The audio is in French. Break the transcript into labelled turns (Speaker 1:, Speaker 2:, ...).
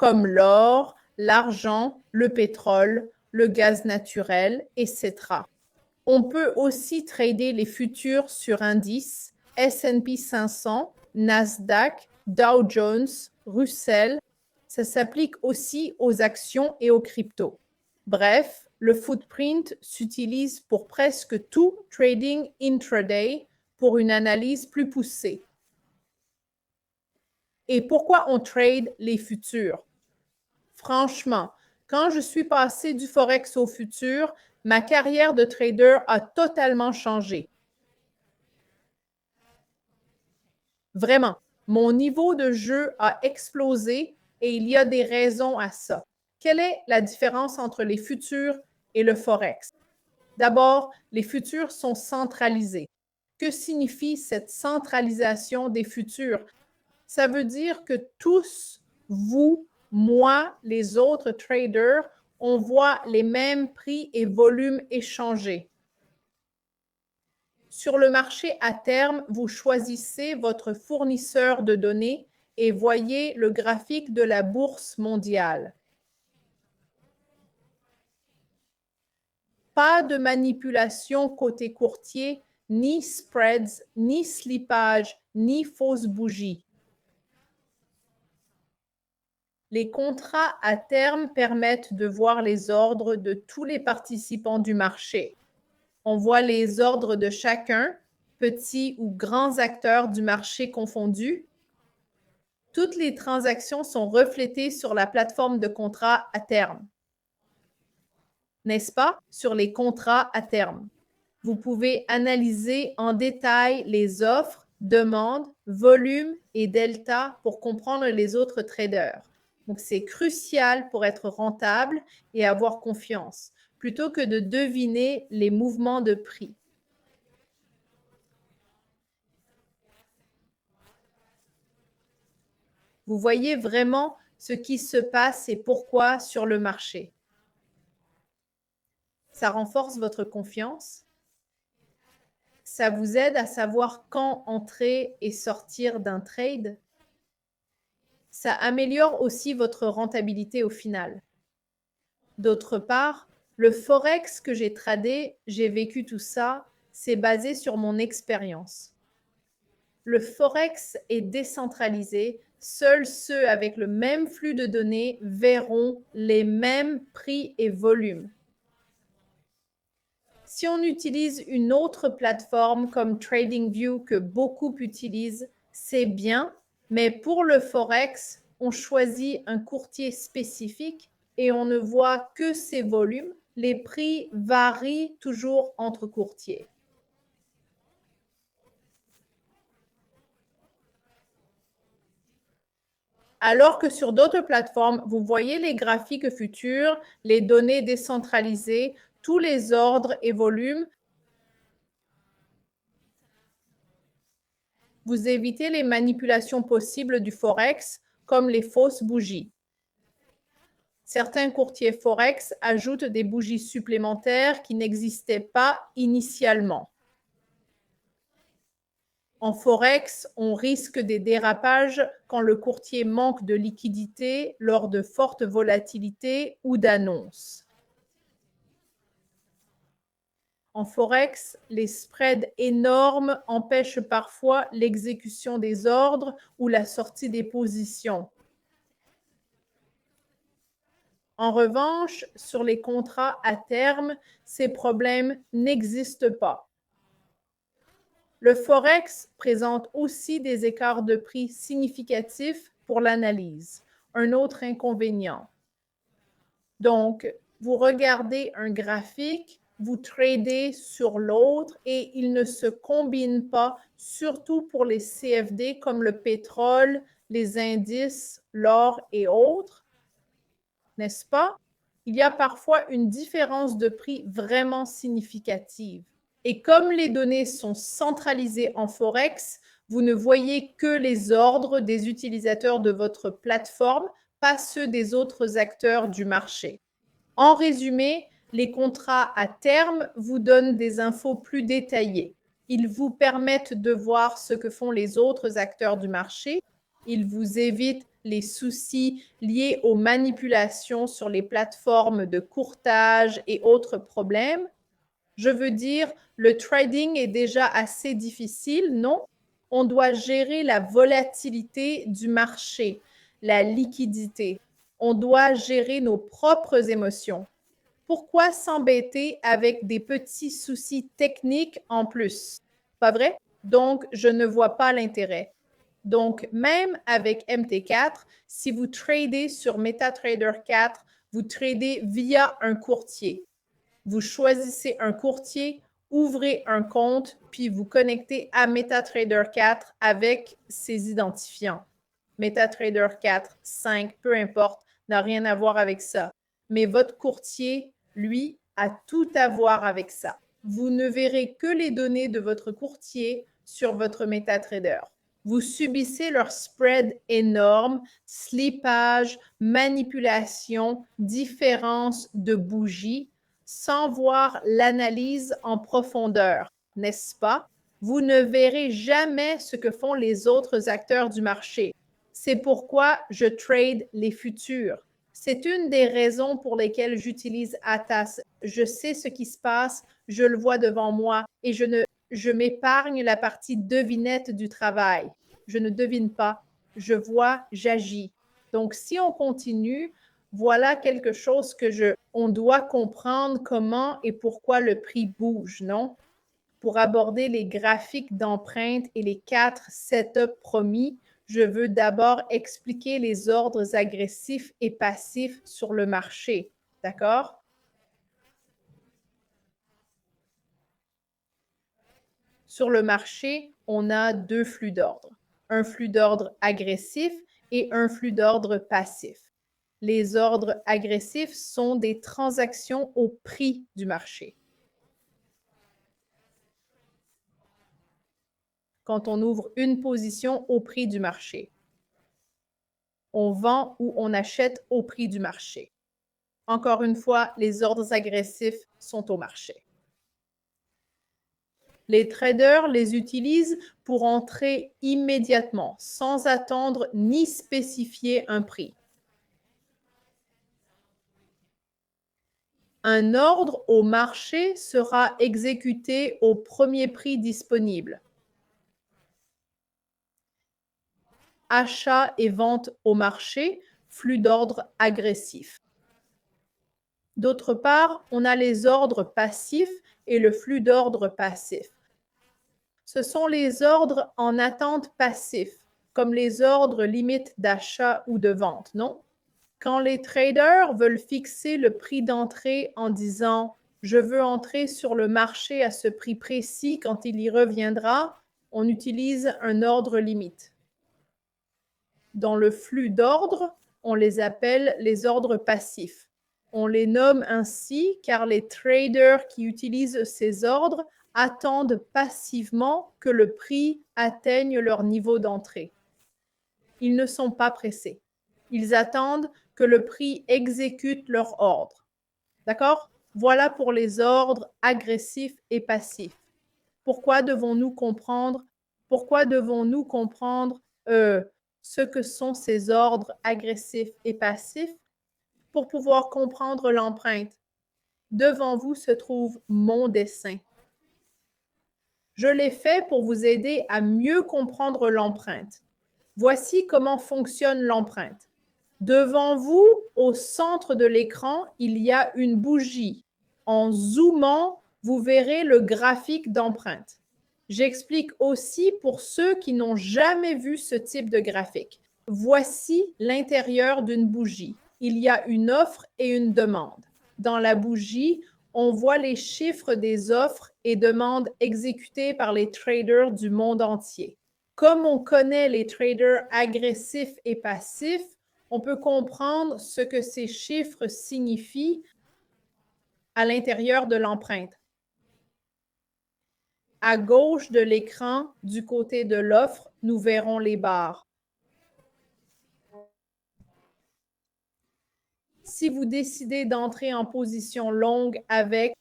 Speaker 1: comme l'or, l'argent, le pétrole, le gaz naturel, etc. On peut aussi trader les futurs sur indices S&P 500, Nasdaq, Dow Jones, Russell. Ça s'applique aussi aux actions et aux cryptos. Bref, le footprint s'utilise pour presque tout trading intraday pour une analyse plus poussée. Et pourquoi on trade les futurs? Franchement, quand je suis passée du Forex au futur, ma carrière de trader a totalement changé. Vraiment, mon niveau de jeu a explosé et il y a des raisons à ça. Quelle est la différence entre les futurs et le Forex? D'abord, les futurs sont centralisés. Que signifie cette centralisation des futurs? Ça veut dire que tous, vous, moi, les autres traders, on voit les mêmes prix et volumes échangés. Sur le marché à terme, vous choisissez votre fournisseur de données et voyez le graphique de la bourse mondiale. Pas de manipulation côté courtier, ni spreads, ni slippage, ni fausses bougies. Les contrats à terme permettent de voir les ordres de tous les participants du marché. On voit les ordres de chacun, petits ou grands acteurs du marché confondus. Toutes les transactions sont reflétées sur la plateforme de contrats à terme. N'est-ce pas? Sur les contrats à terme. Vous pouvez analyser en détail les offres, demandes, volumes et delta pour comprendre les autres traders. Donc, c'est crucial pour être rentable et avoir confiance, plutôt que de deviner les mouvements de prix. Vous voyez vraiment ce qui se passe et pourquoi sur le marché. Ça renforce votre confiance. Ça vous aide à savoir quand entrer et sortir d'un trade. Ça améliore aussi votre rentabilité au final. D'autre part, le Forex que j'ai tradé, j'ai vécu tout ça, c'est basé sur mon expérience. Le Forex est décentralisé. Seuls ceux avec le même flux de données verront les mêmes prix et volumes. Si on utilise une autre plateforme comme TradingView que beaucoup utilisent, c'est bien, mais pour le Forex, on choisit un courtier spécifique et on ne voit que ses volumes. Les prix varient toujours entre courtiers. Alors que sur d'autres plateformes, vous voyez les graphiques futurs, les données décentralisées, tous les ordres et volumes. Vous évitez les manipulations possibles du Forex, comme les fausses bougies. Certains courtiers Forex ajoutent des bougies supplémentaires qui n'existaient pas initialement. En Forex, on risque des dérapages quand le courtier manque de liquidité lors de fortes volatilités ou d'annonces. En Forex, les spreads énormes empêchent parfois l'exécution des ordres ou la sortie des positions. En revanche, sur les contrats à terme, ces problèmes n'existent pas. Le Forex présente aussi des écarts de prix significatifs pour l'analyse, un autre inconvénient. Donc, vous regardez un graphique, vous tradez sur l'autre et il ne se combine pas, surtout pour les CFD comme le pétrole, les indices, l'or et autres, n'est-ce pas? Il y a parfois une différence de prix vraiment significative. Et comme les données sont centralisées en Forex, vous ne voyez que les ordres des utilisateurs de votre plateforme, pas ceux des autres acteurs du marché. En résumé, les contrats à terme vous donnent des infos plus détaillées. Ils vous permettent de voir ce que font les autres acteurs du marché. Ils vous évitent les soucis liés aux manipulations sur les plateformes de courtage et autres problèmes. Je veux dire, le trading est déjà assez difficile, non? On doit gérer la volatilité du marché, la liquidité. On doit gérer nos propres émotions. Pourquoi s'embêter avec des petits soucis techniques en plus? Pas vrai? Donc, je ne vois pas l'intérêt. Donc, même avec MT4, si vous tradez sur MetaTrader 4, vous tradez via un courtier. Vous choisissez un courtier, ouvrez un compte, puis vous connectez à MetaTrader 4 avec ses identifiants. MetaTrader 4, 5, peu importe, n'a rien à voir avec ça. Mais votre courtier, lui, a tout à voir avec ça. Vous ne verrez que les données de votre courtier sur votre MetaTrader. Vous subissez leur spread énorme, slippage, manipulation, différence de bougies, sans voir l'analyse en profondeur, n'est-ce pas? Vous ne verrez jamais ce que font les autres acteurs du marché. C'est pourquoi je trade les futurs. C'est une des raisons pour lesquelles j'utilise Atas. Je sais ce qui se passe, je le vois devant moi et je m'épargne la partie devinette du travail. Je ne devine pas, je vois, j'agis. Donc, si on continue, voilà quelque chose on doit comprendre comment et pourquoi le prix bouge, non? Pour aborder les graphiques d'empreinte et les 4 setups promis, je veux d'abord expliquer les ordres agressifs et passifs sur le marché. D'accord? Sur le marché, on a deux flux d'ordre. Un flux d'ordre agressif et un flux d'ordre passif. Les ordres agressifs sont des transactions au prix du marché. Quand on ouvre une position au prix du marché. On vend ou on achète au prix du marché. Encore une fois, les ordres agressifs sont au marché. Les traders les utilisent pour entrer immédiatement, sans attendre ni spécifier un prix. Un ordre au marché sera exécuté au premier prix disponible. Achat et vente au marché, flux d'ordre agressif. D'autre part, on a les ordres passifs et le flux d'ordre passif. Ce sont les ordres en attente passifs, comme les ordres limites d'achat ou de vente, non? Quand les traders veulent fixer le prix d'entrée en disant « je veux entrer sur le marché à ce prix précis quand il y reviendra », on utilise un ordre limite. Dans le flux d'ordre, on les appelle les ordres passifs. On les nomme ainsi car les traders qui utilisent ces ordres attendent passivement que le prix atteigne leur niveau d'entrée. Ils ne sont pas pressés. Ils attendent que le prix exécute leur ordre. D'accord? Voilà pour les ordres agressifs et passifs. Pourquoi devons-nous comprendre ce que sont ces ordres agressifs et passifs? Pour pouvoir comprendre l'empreinte, devant vous se trouve mon dessin. Je l'ai fait pour vous aider à mieux comprendre l'empreinte. Voici comment fonctionne l'empreinte. Devant vous, au centre de l'écran, il y a une bougie. En zoomant, vous verrez le graphique d'empreinte. J'explique aussi pour ceux qui n'ont jamais vu ce type de graphique. Voici l'intérieur d'une bougie. Il y a une offre et une demande. Dans la bougie, on voit les chiffres des offres et demandes exécutées par les traders du monde entier. Comme on connaît les traders agressifs et passifs, on peut comprendre ce que ces chiffres signifient à l'intérieur de l'empreinte. À gauche de l'écran, du côté de l'offre, nous verrons les barres. Si vous décidez d'entrer en position longue avec,